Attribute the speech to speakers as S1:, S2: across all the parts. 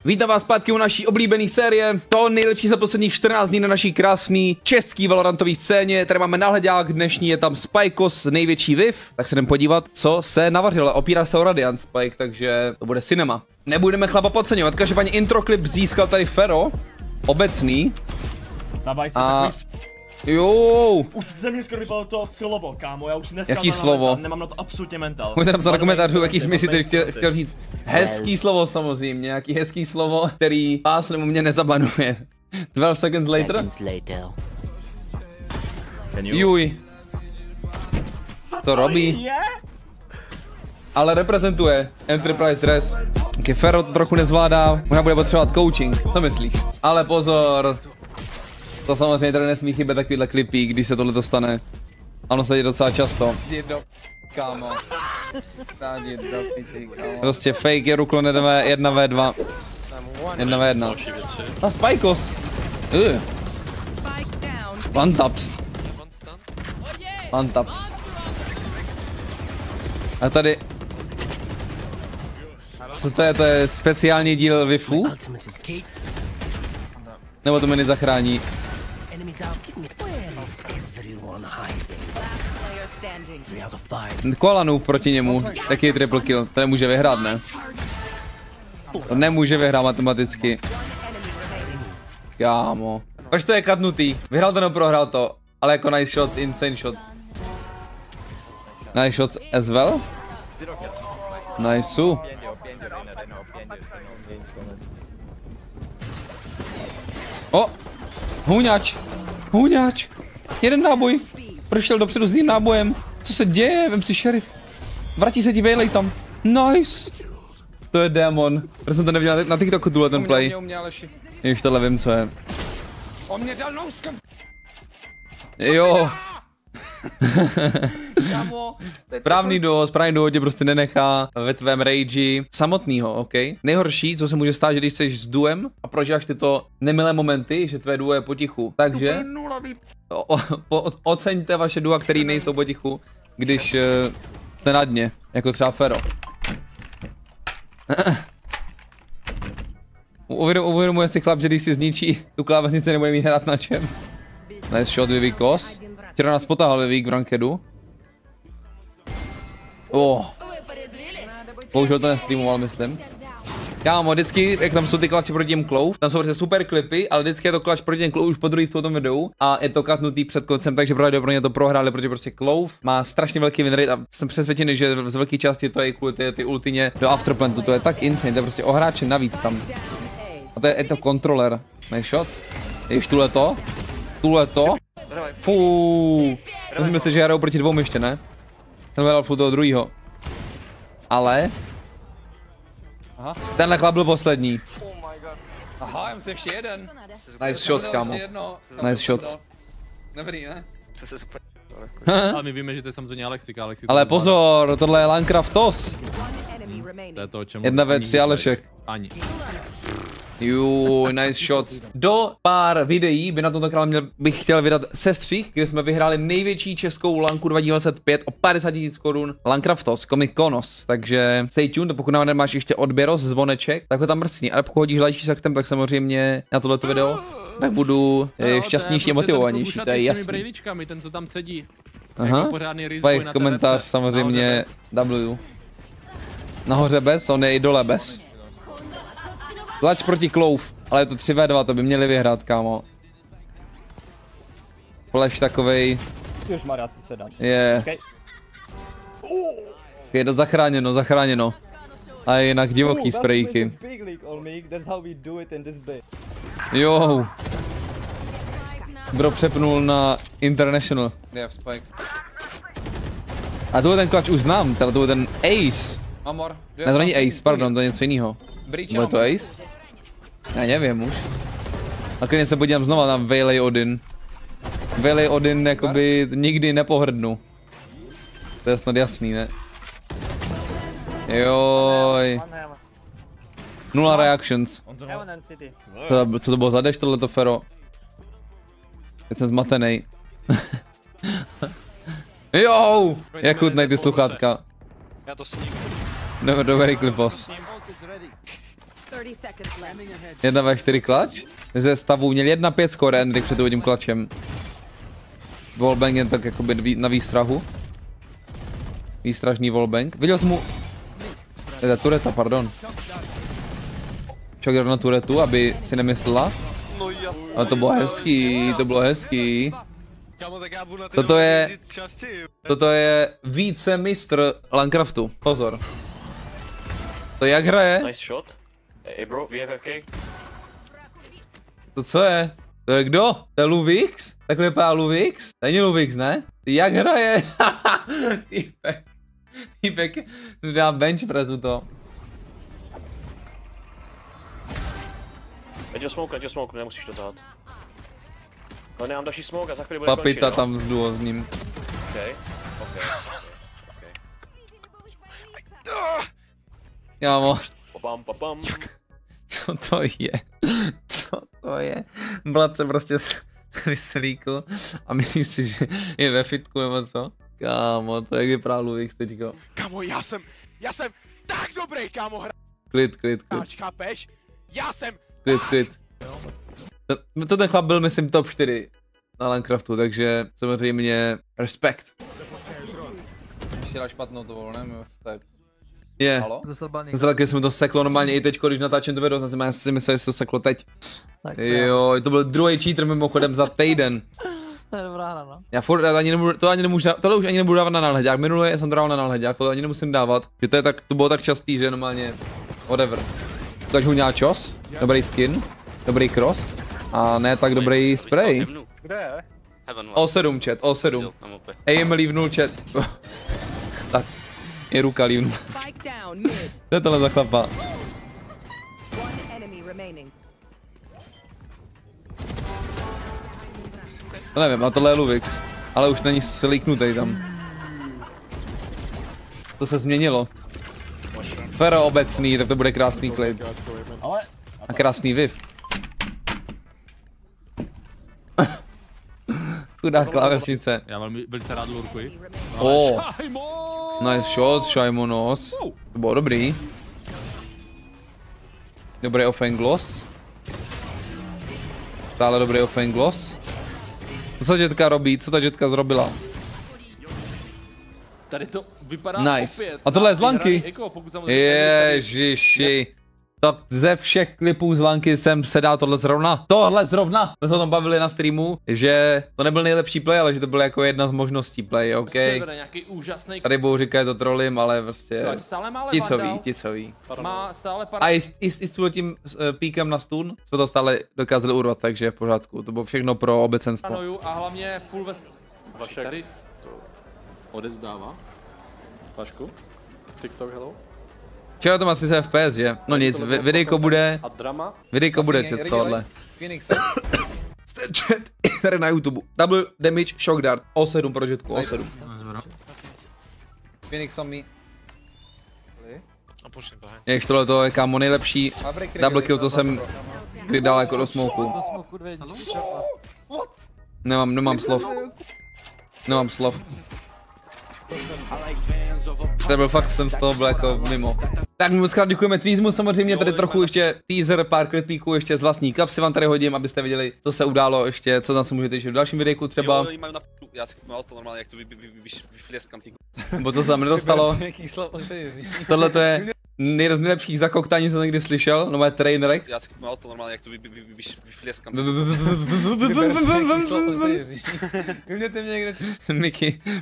S1: Vítám vás zpátky u naší oblíbené série. To nejlepší za posledních 14 dní na naší krásný český valorantové scéně. Tady máme náhledák, dnešní je tam Spikos, největší Viv. Tak se jdem podívat, co se navařilo. Opírá se o Radiant Spike, takže to bude cinema. Nebudeme chlapa podceňovat, každopádně introklip získal tady Fero. Obecný. A... Jo.
S2: Už se mě skoro vypadalo to slovo, kámo, já už dneska
S1: jaký slovo?
S2: Nemám na to absolutně mentál.
S1: Můžete napsat na komentářů, jaký jsi si teď chtěl říct. Hezký slovo samozřejmě, nějaký hezký slovo, který vás nebo mě nezabanuje. 12 seconds later. Juj. Co robí? Ale reprezentuje Enterprise Dress. Fero to trochu nezvládá, možná bude potřebovat coaching, to myslíš? Ale pozor. To samozřejmě tady nesmí chybět takovýhle klipy, když se tohle stane. Ano, se děje docela často. Kámo. Prostě fake je ruklo 1v2. 1v1. A Spikos. One taps. One taps. A tady... Co to je? To je speciální díl Vifu? Nebo to mě nezachrání? Kolanu proti němu, taky triple kill, to nemůže vyhrát, ne? To nemůže vyhrát matematicky. Kámo. Proč to je katnutý? Vyhrál to nebo prohrál to? Ale jako nice shots, insane shots. Nice shots as well? Nice. O! Hůňač! Hůňač! Jeden náboj! Prošel dopředu s tím nábojem. Co se děje? Vem si šerif. Vrátí se ti Bailey tam. Nice! To je démon. Proč jsem to neviděl na TikToku tuhle ten play. Už tohle vím, co je. On mě dal nouskem. Jo. Správný duo tě prostě nenechá ve tvém rage samotnýho, ok? Nejhorší, co se může stát, že když jsi s duem a prožíváš tyto nemilé momenty, že tvé duo je potichu. Takže oceňte vaše dua, který nejsou potichu, když jste na dně, jako třeba Fero. Uvědomuje si chlap, že když si zničí tu klávesnici, nebude mít hrát na čem. Nice shot Vivikos. Včera nás potáhl Vivik v rankedu. Bohužel to nestreamoval, myslím. Kámo, vždycky, jak tam jsou ty klače proti těm Clove, tam jsou prostě super klipy, ale vždycky je to klač proti těm Clove už po druhý v tom videu a je to katnutý před koncem, takže pravděpodobně to prohráli, protože prostě Clove má strašně velký win rate a jsem přesvědčený, že z velké části to je kvůli ty ultině do afterplantu, to je tak insane, to je prostě o hráče navíc tam. A to je to kontroler. Nice shot. Jež tuhleto. Fuuu. Myslím si, že hrajou proti dvou ještě, ne? Ten dal full toho druhýho. Ale... Aha. Tenhle chlap byl poslední. Aha, já myslím ještě jeden. Nice shots, kámo. Nice shots. Dobrý, ne?
S3: Ale my víme, že to je samozřejmě Alexika.
S1: Ale pozor, tohle je Landcraft TOS.
S3: To je to, o čem
S1: 1v3 Alešek.
S3: Ani.
S1: Nice shots. Do pár videí by na tomto kanále bych chtěl vydat sestřih, kde jsme vyhráli největší českou lanku 2025 o 50 000 korun. Landcraftos, Comic Konos. Takže stay tuned, pokud nám nemáš ještě odběros, zvoneček, tak ho tam mrcni. Ale pokud hodíš lajčí saktem, tak samozřejmě na tohleto video, tak budu šťastnější a motivovanější, to je jasný.
S3: Ten, co tam sedí.
S1: Aha, pak komentář samozřejmě W. Nahoře bez, on je i dole bez. Tlač proti Clove, ale je to 3v2, to by měli vyhrát, kámo. Flash takovej.
S2: Ježmarja, asi se dá.
S1: Je. Je to zachráněno. A jinak divoký sprejky. Jo. Bro přepnul na International. A tu ten klač už znám, teda tu je ten Ace. Ne, to není Ace, pardon, to je něco jiného. Bude to Ace? Já nevím už. A klidně se podívám znova na Bailey Odin. Bailey Odin jakoby nikdy nepohrdnu. To je snad jasný, ne? Joj. 0 reactions. Co to bylo za dash tohleto Fero? Teď jsem zmatenej. Jo, jak chutnej ty sluchátka.
S4: Já to sním.
S1: Dobrý klipos. 1v4 klač. Ze stavu měl 1-5 skoro Endrick před tím klačem. Wallbang jen tak jakoby na výstrahu. Výstražný wallbang. Viděl jsem mu... To tureta, pardon. Shocker na turetu, aby si nemyslela.
S4: No jasně.
S1: Ale to bylo hezký, to bylo hezký. Toto je více mistr Landcraftu. Pozor. To jak hraje?
S5: Nice shot. Hey bro, we have FK.
S1: To co je? To je kdo? To je Luvix? Takhle vypadá Luvix? To není Luvix, ne? Jak hraje? Týpek dá bench pressu to.
S5: Ať ho smoke, nemusíš to dát. Ale nemám další smoke a za chvíli bude
S1: Papita
S5: končit,
S1: tam s duo s ním.
S5: Okay.
S1: Kámo,
S5: Papam.
S1: co to je? Co to je? Vlad se prostě vyslíkl a myslíš si, že je ve fitku nebo co? Kámo, to je vypadá Luvix teďko.
S4: Kámo, já jsem tak dobrý, kámo,
S1: Klid.
S4: chápeš? Já jsem
S1: Klid. To ten chlap byl, myslím, top 4 na Landcraftu, takže samozřejmě respekt. Ještě dá špatnou to volné, tak. Je. Zraky jsem to seklo normálně i teď, když natáčím to video, já si myslel, že to seklo teď. Jo, to byl druhý cheater mimochodem za týden.
S6: To je dobrá hra, no.
S1: Já furt tohle už ani nebudu dávat na náhledák, minulé jsem to dával na náhledák, tohle ani nemusím dávat, že to bylo tak častý, že normálně whatever. Takže huňáčos, dobrý skin, dobrý cross a ne tak dobrý spray.
S2: Kde je?
S1: O7 chat, O7. Aim leavnul chat. Tak, je ruka leavnul. To je tohle za chlapa. To nevím, a tohle je Luvix, ale už není slíknutý tam. To se změnilo. Fero obecný, tak to bude krásný klip. A krásný viv. Chudá klávesnice.
S3: Já velice rád lurkuji.
S1: Nice shot, Shaimonos. To bylo dobrý. Dobrý offengloss. Stále dobrý offengloss. Co Jetka robí? Co ta Jetka zrobila?
S3: Tady to vypadá
S1: Nice.
S3: opět.
S1: A tohle je z Lanky.
S3: Ježiši.
S1: To ze všech klipů z Lanky jsem se dal tohle zrovna. My jsme o tom bavili na streamu, že to nebyl nejlepší play, ale že to byl jako jedna z možností play, ok.
S3: Nějaký úžasný.
S1: Tady budou říkat, že to trolím, ale prostě ti co ví.
S3: Má stále
S1: A i s tím píkem na stun jsme to stále dokázali urvat, takže je v pořádku. To bylo všechno pro obecenstvo.
S3: A hlavně full vest. Vašek tady to odevzdává. Vašku. TikTok hello.
S1: Včera to má 30 FPS, že? No nic, videjko bude.
S3: A drama?
S1: Videjko bude chat z tohohle. Jste chat tady na YouTube. Double damage shock dart. O7 pro Jetku, O7. Phoenix on me. Jež tohle to je kámo nejlepší double kill, co jsem kdy dal jako do smoku. Nemám slov. To byl fakt, jsem z toho byl jako mimo. Tak moc krát děkujeme Tweezmu, samozřejmě tady trochu ještě teaser, pár klipíků ještě z vlastní kapsy vám tady hodím, abyste viděli, co se událo ještě, co nás můžete ještě v dalším videjku třeba.
S4: Já si koupil auto normálně, jak to vyflieskám ty.
S1: Bo co se tam nedostalo. Tohle to je jeden z nejlepších zakoktání, co jsem někdy slyšel, no moje Trainwreck.
S4: Já si koupil auto normálně, jak to vyflieskám.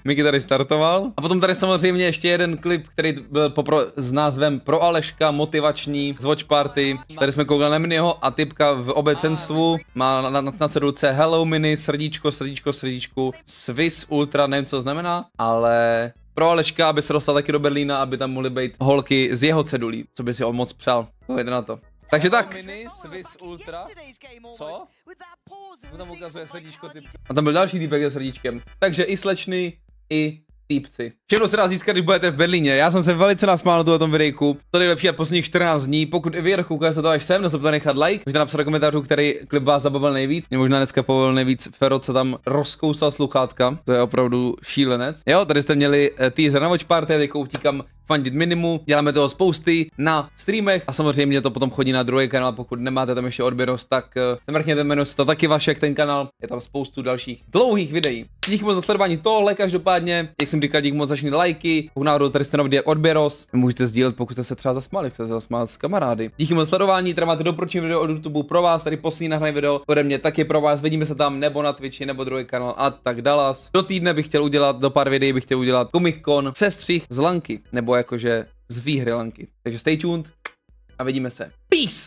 S1: Miky tady startoval. A potom tady samozřejmě ještě jeden klip, který byl s názvem Pro Aleška, motivační, z Watch Party. Tady jsme koukali na Miniho a typka v obecenstvu má na cedulce Hello Mini, srdíčko, Swiss Ultra, nevím co to znamená, ale pro Aleška, aby se dostal taky do Berlína, aby tam mohly být holky z jeho cedulí, co by si on moc přál. Pojďte na to. Takže tak. Mini, Swiss Ultra. Co? Tam ukazuje srdíčko typ. A tam byl další týpek se srdíčkem. Takže i slečny, i týpci. Všechno se dá získat, když budete v Berlíně. Já jsem se velice nasmál na tomhle videjku. To nejlepší a posledních 14 dní. Pokud i vy dokoukali to až sem, nezapomněte nechat like. Můžete napsat do komentářů, který klip vás zabavil nejvíc. Mě možná dneska pobavil nejvíc Fero, co tam rozkousal sluchátka. To je opravdu šílenec. Jo, tady jste měli teaser na Watch Party, teď utíkám fandit minimu, děláme toho spousty na streamech a samozřejmě to potom chodí na druhý kanál, pokud nemáte tam ještě Orbiros, tak se mrkněte, jmenuje se to taky Vašek, ten kanál, je tam spoustu dalších dlouhých videí. Díky moc za sledování tohle, každopádně, jak jsem říkal, díky moc za všechny lajky, pokud náhodou tady jste nový jak Orbiros, můžete sdílet, pokud jste se třeba zasmáli, chcete se zasmát s kamarády. Díky moc za sledování, teda máte doporučené video od YouTube pro vás, tady poslední nahrané video ode mě taky pro vás, vidíme se tam nebo na Twitchi, nebo druhý kanál a tak dále. Do týdne bych chtěl udělat, do pár videí bych chtěl udělat Comic Con sestřih z lanky, nebo jakože z výhry lanky. Takže stay tuned a vidíme se. Peace!